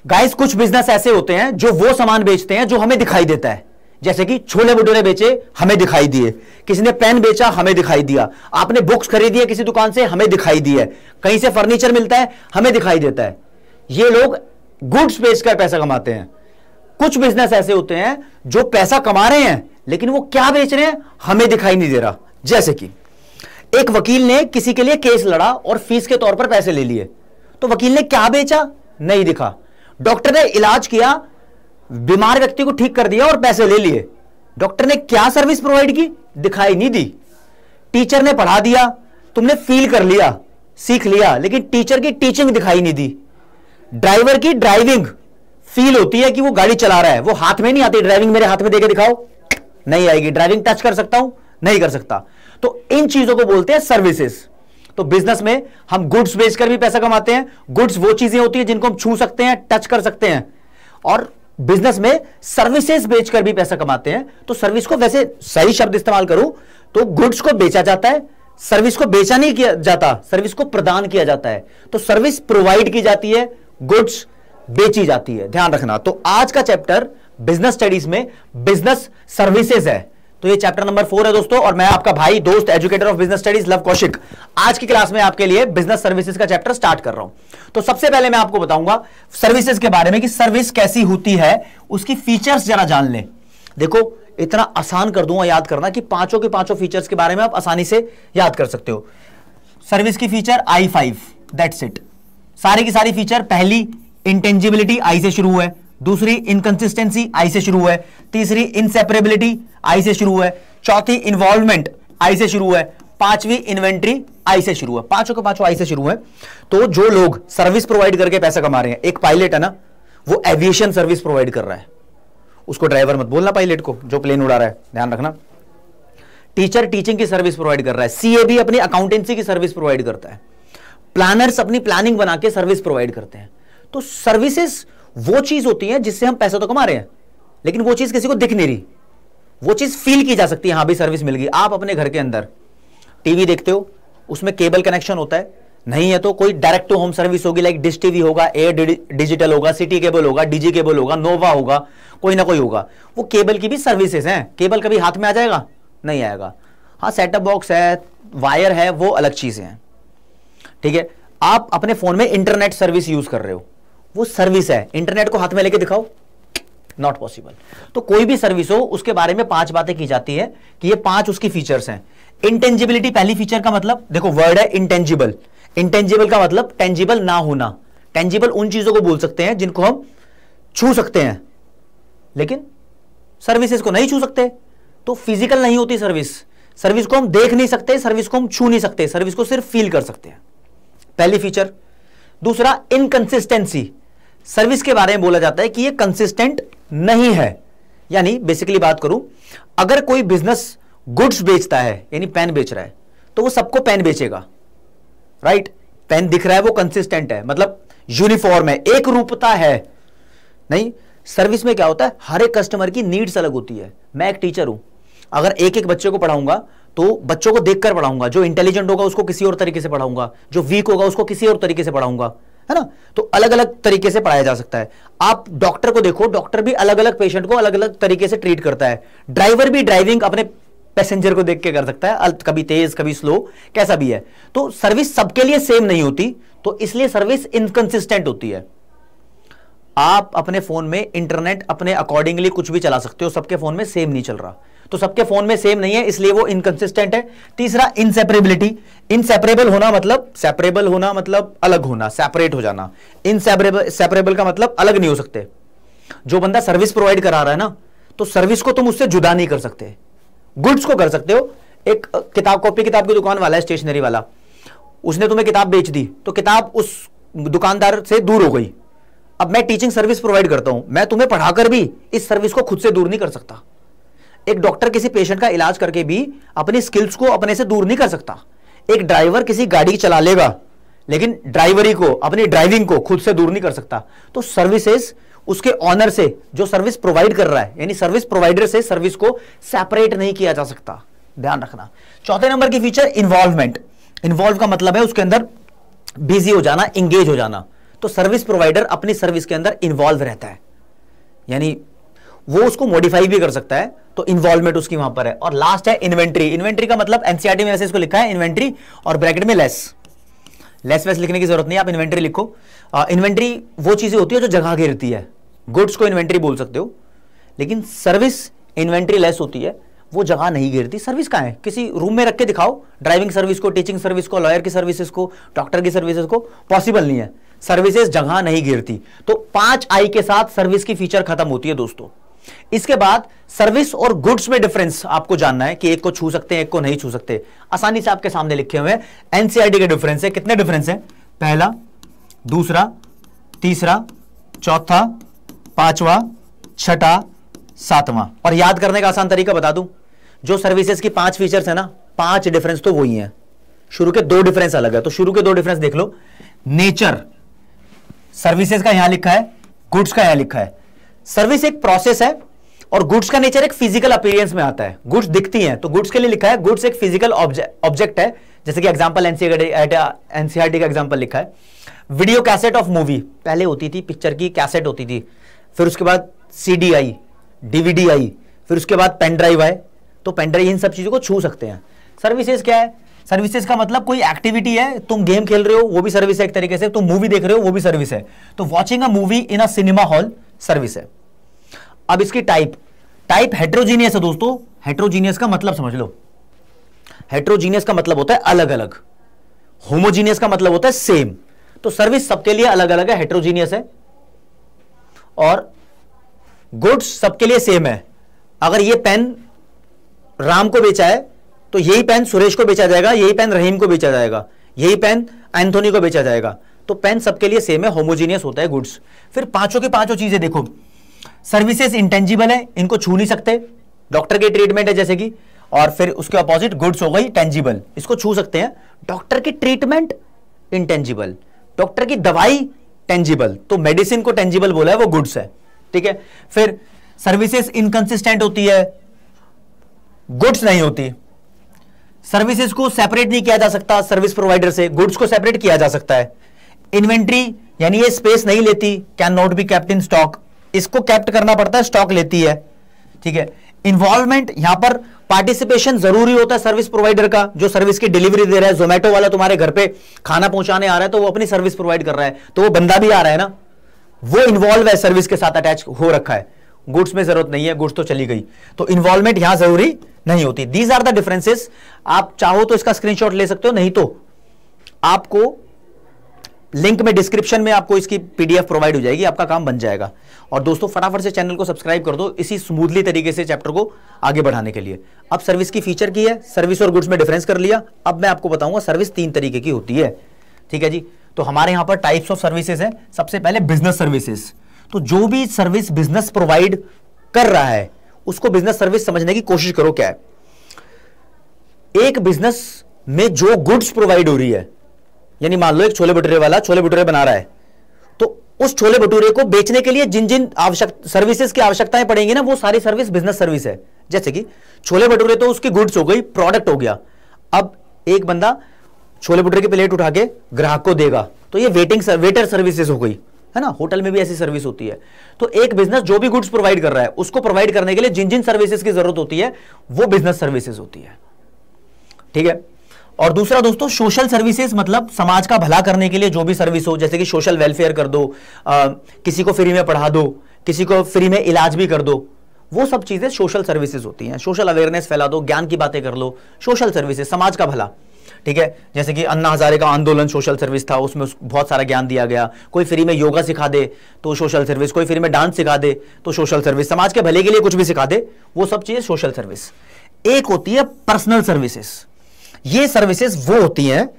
Guys कुछ business ऐसे होते हैं जो वो सामान बेचते हैं जो हमें दिखाई देता है, जैसे कि छोले भटूरे बेचे, हमें दिखाई दिए। किसी ने पेन बेचा, हमें दिखाई दिया। आपने बुक्स खरीदी है किसी दुकान से, हमें दिखाई दी है। कहीं से फर्नीचर मिलता है, हमें दिखाई देता है। ये लोग गुड्स बेचकर पैसा कमाते हैं। कुछ बिजनेस ऐसे होते हैं जो पैसा कमा रहे हैं लेकिन वो क्या बेच रहे हैं हमें दिखाई नहीं दे रहा। जैसे कि एक वकील ने किसी के लिए केस लड़ा और फीस के तौर पर पैसे ले लिए, तो वकील ने क्या बेचा नहीं दिखा। डॉक्टर ने इलाज किया, बीमार व्यक्ति को ठीक कर दिया और पैसे ले लिए। डॉक्टर ने क्या सर्विस प्रोवाइड की दिखाई नहीं दी। टीचर ने पढ़ा दिया, तुमने फील कर लिया, सीख लिया, लेकिन टीचर की टीचिंग दिखाई नहीं दी। ड्राइवर की ड्राइविंग फील होती है कि वो गाड़ी चला रहा है, वो हाथ में नहीं आती। ड्राइविंग मेरे हाथ में देके दिखाओ, नहीं आएगी। ड्राइविंग टच कर सकता हूं, नहीं कर सकता। तो इन चीजों को बोलते हैं सर्विसेज। तो बिजनेस में हम गुड्स बेचकर भी पैसा कमाते हैं। गुड्स वो चीजें होती है जिनको हम छू सकते हैं, टच कर सकते हैं। और बिजनेस में सर्विसेज बेचकर भी पैसा कमाते हैं। तो सर्विस को वैसे सही शब्द इस्तेमाल करूं तो गुड्स को बेचा जाता है, सर्विस को बेचा नहीं किया जाता, सर्विस को प्रदान किया जाता है। तो सर्विस प्रोवाइड की जाती है, गुड्स बेची जाती है, ध्यान रखना। तो आज का चैप्टर बिजनेस स्टडीज में बिजनेस सर्विसेज है। तो ये चैप्टर नंबर 4 है दोस्तों, और मैं आपका भाई, दोस्त, educator of business studies love Kaushik आज की क्लास में आपके लिए बिजनेस सर्विसेज का चैप्टर स्टार्ट कर रहा हूं। तो सबसे पहले मैं आपको बताऊंगा सर्विसेज के बारे में कि सर्विस कैसी होती है, उसकी फीचर्स जरा जान लें। देखो इतना आसान कर दूंगा याद करना कि पांचों के पांचों फीचर्स के बारे में आप आसानी से याद कर सकते हो। सर्विस की फीचर I5, दैट्स इट। सारी की सारी फीचर, पहली इंटेंजिबिलिटी I से शुरू है, दूसरी इनकंसिस्टेंसी I से शुरू है, तीसरी इनसेपरेबिलिटी I से शुरू है, चौथी इन्वॉल्वमेंट I से शुरू है, पांचवी इन्वेंट्री I से शुरू है। पांचों के पांचों I से शुरू है। तो जो लोग सर्विस प्रोवाइड करके पैसा कमा रहे हैं, एक पायलट है ना, वो एविएशन सर्विस प्रोवाइड कर रहा है, उसको ड्राइवर मत बोलना पायलट को जो प्लेन उड़ा रहा है, ध्यान रखना। टीचर टीचिंग की सर्विस प्रोवाइड कर रहा है, सीए भी अपनी अकाउंटेंसी की सर्विस प्रोवाइड करता है, प्लानर्स अपनी प्लानिंग बना के सर्विस प्रोवाइड करते हैं। तो सर्विसेज वो चीज होती है जिससे हम पैसा तो कमा रहे हैं, लेकिन वो चीज किसी को दिख नहीं रही, वो चीज फील की जा सकती है। हाँ भी सर्विस मिल गई। आप अपने घर के अंदर टीवी देखते हो, उसमें केबल कनेक्शन होता है, नहीं है तो कोई डायरेक्ट टू होम सर्विस होगी, लाइक डिश टीवी होगा, एयर डिजिटल होगा, सिटी केबल होगा, डीजी केबल होगा, नोवा होगा, कोई ना कोई होगा। वो केबल की भी सर्विसेज हैं। केबल कभी हाथ में आ जाएगा? नहीं आएगा। हाँ सेटअप बॉक्स है, वायर है, वो अलग चीजें हैं, ठीक है। आप अपने फोन में इंटरनेट सर्विस यूज कर रहे हो, वो सर्विस है। इंटरनेट को हाथ में लेके दिखाओ, नॉट पॉसिबल। तो कोई भी सर्विस हो उसके बारे में 5 बातें की जाती है कि ये 5 उसकी फीचर्स हैं। इंटेंजिबिलिटी पहली फीचर का मतलब, देखो वर्ड है इंटेंजिबल। इंटेंजिबल का मतलब टेंजिबल ना होना। टेंजिबल उन चीजों को बोल सकते हैं जिनको हम छू सकते हैं, लेकिन सर्विसेज को नहीं छू सकते। तो फिजिकल नहीं होती सर्विस। सर्विस को हम देख नहीं सकते, सर्विस को हम छू नहीं सकते, सर्विस को सिर्फ फील कर सकते हैं, पहली फीचर। दूसरा इनकंसिस्टेंसी। सर्विस के बारे में बोला जाता है कि ये कंसिस्टेंट नहीं है। यानी बेसिकली बात करूं, अगर कोई बिजनेस गुड्स बेचता है, यानी पेन बेच रहा है, तो वो सबको पेन बेचेगा, राइट। पेन दिख रहा है, वो कंसिस्टेंट है, मतलब यूनिफॉर्म है, एक रूपता है। नहीं, सर्विस में क्या होता है, हर एक कस्टमर की नीड्स अलग होती है। मैं एक टीचर हूं, अगर एक एक बच्चे को पढ़ाऊंगा तो बच्चों को देखकर पढ़ाऊंगा। जो इंटेलिजेंट होगा उसको किसी और तरीके से पढ़ाऊंगा, जो वीक होगा उसको किसी और तरीके से पढ़ाऊंगा, है ना। तो अलग अलग तरीके से पढ़ाया जा सकता है। आप डॉक्टर को देखो, डॉक्टर भी अलग अलग पेशेंट को अलग अलग तरीके से ट्रीट करता है। ड्राइवर भी ड्राइविंग अपने पैसेंजर को देख के कर सकता है, कभी तेज कभी स्लो, कैसा भी है। तो सर्विस सबके लिए सेम नहीं होती, तो इसलिए सर्विस इनकंसिस्टेंट होती है। आप अपने फोन में इंटरनेट अपने अकॉर्डिंगली कुछ भी चला सकते हो, सबके फोन में सेम नहीं चल रहा, तो सबके फोन में सेम नहीं है, इसलिए वो इनकंसिस्टेंट है। तीसरा इनसेपरेबिलिटी। इनसेपरेबल होना मतलब, सेपरेबल होना मतलब अलग होना, सेपरेट हो जाना। सेपरेबल का मतलब अलग नहीं हो सकते। जो बंदा सर्विस प्रोवाइड करा रहा है ना, तो सर्विस को तुम उससे जुदा नहीं कर सकते। गुड्स को कर सकते हो। एक किताब, कॉपी किताब की दुकान वाला है, स्टेशनरी वाला, उसने तुम्हें किताब बेच दी, तो किताब उस दुकानदार से दूर हो गई। अब मैं टीचिंग सर्विस प्रोवाइड करता हूं, मैं तुम्हें पढ़ाकर भी इस सर्विस को खुद से दूर नहीं कर सकता। एक डॉक्टर किसी पेशेंट का इलाज करके भी अपनी स्किल्स को अपने से दूर नहीं कर सकता। एक ड्राइवर किसी गाड़ी चला लेगा, लेकिन ड्राइवरी को, अपनी ड्राइविंग को खुद से दूर नहीं कर सकता। तो सर्विसेज उसके ऑनर से, जो सर्विस प्रोवाइड कर रहा है, यानी सर्विस प्रोवाइडर से सर्विस को सेपरेट नहीं किया जा सकता, ध्यान रखना। चौथे नंबर की फीचर इन्वॉल्वमेंट। इन्वॉल्व का मतलब है उसके अंदर बिजी हो जाना, इंगेज हो जाना। तो सर्विस प्रोवाइडर अपनी सर्विस के अंदर इन्वॉल्व रहता है, यानी वो उसको मॉडिफाई भी कर सकता है, तो इन्वॉल्वमेंट उसकी वहां पर है। और लास्ट है इन्वेंट्री। इन्वेंट्री का मतलब एनसीईआरटी में वैसे इसको लिखा है इन्वेंट्री और ब्रैकेट में लेस वैस लिखने की जरूरत नहीं, आप इन्वेंट्री लिखो। इन्वेंट्री वो चीजें होती है जो जगह घेरती है, गुड्स को इन्वेंट्री बोल सकते हो, लेकिन सर्विस इन्वेंट्री लेस होती है, वो जगह नहीं घेरती। सर्विस कहां है, किसी रूम में रख के दिखाओ, ड्राइविंग सर्विस को, टीचिंग सर्विस को, लॉयर की सर्विसेज को, डॉक्टर की सर्विसेज को, पॉसिबल नहीं है। सर्विसेज जगह नहीं घेरती। तो 5 आई के साथ सर्विस की फीचर खत्म होती है दोस्तों। इसके बाद सर्विस और गुड्स में डिफरेंस आपको जानना है कि एक को छू सकते हैं, एक को नहीं छू सकते। आसानी से आपके सामने लिखे हुए हैं, एनसीईआरटी के डिफरेंस है। कितने डिफरेंस है? पहला, दूसरा, तीसरा, चौथा, पांचवा, छठा, सातवां। और याद करने का आसान तरीका बता दूं, जो सर्विसेज की 5 फीचर्स है ना, 5 डिफरेंस तो वही है। शुरू के 2 डिफरेंस अलग है, तो शुरू के 2 डिफरेंस देख लो। नेचर सर्विसेज का यहां लिखा है, गुड्स का यहां लिखा है। सर्विस एक प्रोसेस है और गुड्स का नेचर एक फिजिकल अपीयरेंस में आता है। गुड्स दिखती हैं, तो गुड्स के लिए लिखा है गुड्स एक फिजिकल ऑब्जेक्ट है। जैसे कि एग्जांपल एनसीईआरटी का एग्जांपल लिखा है, वीडियो कैसेट ऑफ मूवी। पहले होती थी पिक्चर की कैसेट होती थी, फिर उसके बाद सीडी आई, डीवीडी आई, फिर उसके बाद पेन ड्राइव आए। तो पेन ड्राइव, इन सब चीजों को छू सकते हैं। सर्विसेज क्या है? सर्विसेज का मतलब कोई एक्टिविटी है, तुम गेम खेल रहे हो वो भी सर्विस है एक तरीके से, तुम मूवी देख रहे हो वो भी सर्विस है। तो watching a movie in a cinema hall service है। अब इसकी टाइप हेट्रोजीनियस है दोस्तों। हेट्रोजीनियस का मतलब समझ लो, हेट्रोजीनियस का मतलब होता है अलग अलग, होमोजीनियस का मतलब होता है सेम। तो सर्विस सबके लिए अलग अलग है, हेट्रोजीनियस है। और गुड्स सबके लिए सेम है। अगर ये पेन राम को बेचा है तो यही पेन सुरेश को बेचा जाएगा, यही पेन रहीम को बेचा जाएगा, यही पेन एंथोनी को बेचा जाएगा। तो पेन सबके लिए सेम है, होमोजीनियस होता है गुड्स। फिर पांचों की पांचों चीजें देखो। सर्विसेज इंटेंजिबल है, इनको छू नहीं सकते, डॉक्टर की ट्रीटमेंट है जैसे कि। और फिर उसके अपोजिट गुड्स हो गई टेंजिबल, इसको छू सकते हैं। डॉक्टर की ट्रीटमेंट इंटेंजिबल, डॉक्टर की दवाई टेंजिबल, तो मेडिसिन को टेंजिबल बोला है, वो गुड्स है, ठीक है। फिर सर्विसेज इनकंसिस्टेंट होती है, गुड्स नहीं होती। सर्विसेज को सेपरेट नहीं किया जा सकता सर्विस प्रोवाइडर से, गुड्स को सेपरेट किया जा सकता है। इन्वेंट्री यानी ये स्पेस नहीं लेती, can not be kept in stock, इसको कैप्ट करना पड़ता है, स्टॉक लेती है, ठीक है। इन्वॉल्वमेंट, यहां पर पार्टिसिपेशन जरूरी होता है सर्विस प्रोवाइडर का, जो सर्विस की डिलीवरी दे रहा है। जोमेटो वाला तुम्हारे घर पे खाना पहुंचाने आ रहा है तो वो अपनी सर्विस प्रोवाइड कर रहा है, तो वो बंदा भी आ रहा है ना, वो इन्वॉल्व है, सर्विस के साथ अटैच हो रखा है। गुड्स में जरूरत नहीं है, गुड्स तो चली गई, तो इन्वॉल्वमेंट यहां जरूरी नहीं होती। These are the differences. आप चाहो तो इसका स्क्रीनशॉट ले सकते हो, नहीं तो आपको लिंक में डिस्क्रिप्शन में आपको इसकी पीडीएफ प्रोवाइड हो जाएगी, आपका काम बन जाएगा। और दोस्तों फटाफट से चैनल को सब्सक्राइब कर दो इसी स्मूथली तरीके से चैप्टर को आगे बढ़ाने के लिए। अब सर्विस की फीचर की है, सर्विस और गुड्स में डिफरेंस कर लिया। अब मैं आपको बताऊंगा सर्विस 3 तरीके की होती है, ठीक है जी। तो हमारे यहां पर टाइप्स ऑफ सर्विसेज है। सबसे पहले बिजनेस सर्विसेज। तो जो भी सर्विस बिजनेस प्रोवाइड कर रहा है उसको बिजनेस सर्विस समझने की कोशिश करो। क्या है? एक बिजनेस में जो गुड्स प्रोवाइड हो रही है, यानी मान लो एक छोले भटूरे वाला छोले भटूरे बना रहा है, तो उस छोले भटूरे को बेचने के लिए जिन जिन सर्विसेज की आवश्यकताएं पड़ेंगी ना, वो सारी सर्विस बिजनेस सर्विस है। जैसे कि छोले भटूरे तो उसकी गुड्स हो गई, प्रोडक्ट हो गया। अब एक बंदा छोले भटूरे की प्लेट उठा के ग्राहक को देगा, तो ये वेटर सर्विसेज हो गई, है ना। होटल में भी ऐसी सर्विस होती है। तो एक बिजनेस जो भी गुड्स प्रोवाइड कर रहा है, उसको प्रोवाइड करने के लिए जिन जिन सर्विसेज की जरूरत होती है वो बिजनेस सर्विसेज होती है, ठीक है। और दूसरा दोस्तों सोशल सर्विसेज, मतलब समाज का भला करने के लिए जो भी सर्विस हो, जैसे कि सोशल वेलफेयर कर दो, किसी को फ्री में पढ़ा दो, किसी को फ्री में इलाज भी कर दो, वो सब चीजें सोशल सर्विसेज होती हैं। सोशल अवेयरनेस फैला दो, ज्ञान की बातें कर लो, सोशल सर्विसेज, समाज का भला, ठीक है। जैसे कि अन्ना हजारे का आंदोलन सोशल सर्विस था, उसमें बहुत सारा ज्ञान दिया गया। कोई फ्री में योगा सिखा दे तो सोशल सर्विस, कोई फ्री में डांस सिखा दे तो सोशल सर्विस, समाज के भले के लिए कुछ भी सिखा दे, वो सब चीजें सोशल सर्विस। एक होती है पर्सनल सर्विसेज। ये सर्विसेज वो होती हैं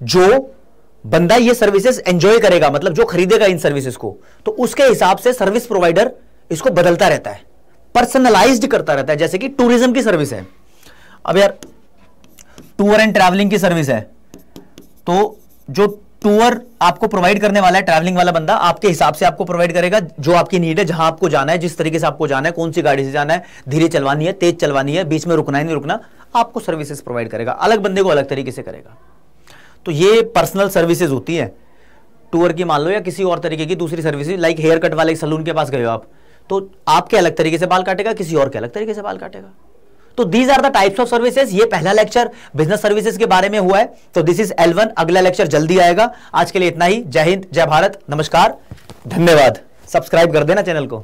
जो बंदा ये सर्विसेज एंजॉय करेगा, मतलब जो खरीदेगा इन सर्विसेज को, तो उसके हिसाब से सर्विस प्रोवाइडर इसको बदलता रहता है, पर्सनलाइज्ड करता रहता है। जैसे कि टूरिज्म की सर्विस है। अब यार टूर एंड ट्रैवलिंग की सर्विस है, तो जो टूर आपको प्रोवाइड करने वाला है, ट्रैवलिंग वाला बंदा आपके हिसाब से आपको प्रोवाइड करेगा, जो आपकी नीड है, जहां आपको जाना है, जिस तरीके से आपको जाना है, कौन सी गाड़ी से जाना है, धीरे चलवानी है, तेज चलवानी है, बीच में रुकना है नहीं रुकना, आपको सर्विसेज प्रोवाइड करेगा। अलग बंदे को अलग तरीके से करेगा। तो ये पर्सनल सर्विसेज होती है। टूर की मान लो या किसी और तरीके की दूसरी सर्विसेज, लाइक हेयर कट वाले सलून के पास गए हो आप, तो आपके अलग तरीके से बाल काटेगा, किसी और के अलग तरीके से बाल काटेगा। तो these are the types of services. ये पहला लेक्चर बिजनेस सर्विसेज के बारे में हुआ है। तो दिस इज L1, अगला लेक्चर जल्दी आएगा। आज के लिए इतना ही। जय हिंद, जय भारत, नमस्कार, धन्यवाद। सब्सक्राइब कर देना चैनल को।